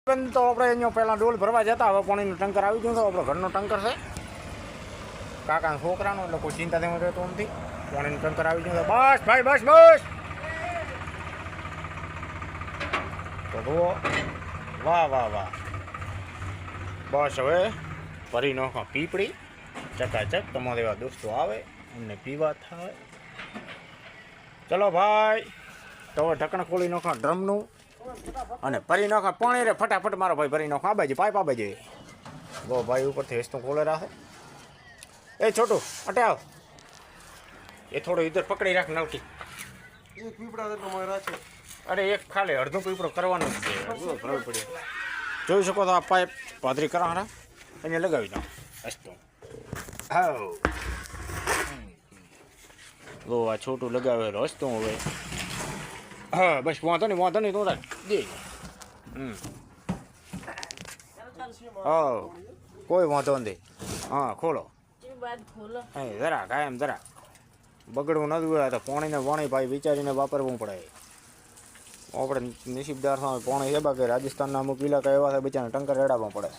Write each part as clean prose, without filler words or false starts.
તો આપણે અહીંયા પહેલાં ડોલ ભરવા જતા, હવે પાણીનું ટંકર આવી ગયું છે. આપણો ઘરનો ટંકર છે, કાકાના છોકરાનો, એટલે કોઈ ચિંતા તેમાં રહેતો નથી. પાણીનું ટંકર આવી ગયું છે. બસ ભાઈ, બસ બસ. તો જુઓ, વાહ વાહ વાહ. બસ હવે ભરી નાખો પીપળી, ચકાચક. તમારે એવા દોસ્તો આવે એમને પીવા થાય. ચલો ભાઈ, તો હવે ઢક્કણ ખોલી નાખો ડ્રમનું અને ભરી નાખો પાણી રે ફટાફટ. મારો ભાઈ ભરી નાખો. આ બાજુ પાઇપ આ બાજુ. બહુ ભાઈ ઉપરથી હેસ્તું ખોલે રાખે. એ છોટું અટે આવ, એ થોડું ઇધર પકડી રાખ નવટી. એક પીપળા તમારે રાખે. અરે એક ખાલી અડધો પીપળો કરવાનો જ છે. ભરવું પડે. જોઈ શકો તો આ પાઇપ પાદરી કરાવવાના અહીંયા લગાવી દો. હેસ્તું હા, લો આ છોટું લગાવેલો હસતું હવે. હા બસ, વાંધો નહીં તું દે. હા કોઈ વાંધો નથી. હા ખોલો. હા જરા કાયમ જરા બગડવું નથી હોય તો પાણીને પાણી ભાઈ વિચારીને વાપરવું પડે. આપણે નસીબદાર થાય પાણી છે. બાકી રાજસ્થાનના અમુક ઇલાકા એવા થાય બચારાને ટંકર રેડાવવા પડે.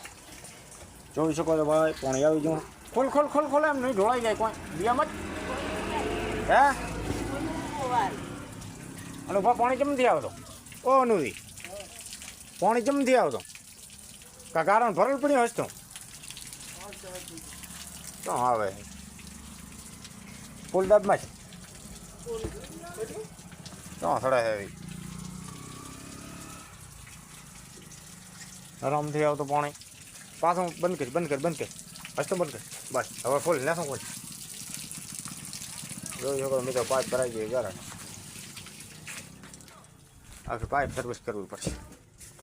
જોઈ શકો છો ભાઈ પાણી આવી ગયું. ખોલ ખોલ ખોલ ખોલ, એમ નહીં ઢોળાઈ જાય કોઈ દિયામાં જ. હે અનુભવ પાણી ચમથી આવતો? ઓ અનુજી પાણી ચમથી આવતો? કા કારણ ભરલ પડ્યું હસતું તો આવે ફૂલ ડબમાં જ તો સડે હેવી આરામથી આવતો પાણી. પાછું બંધ કરી હસતું બંધ કરી. બસ હવે ફૂલ લેશું કોઈ. જોઈ શકો મિત્રો પાઇપ ભરાઈ ગઈ. જરા આખી પાઇપ સર્વિસ કરવી પડશે.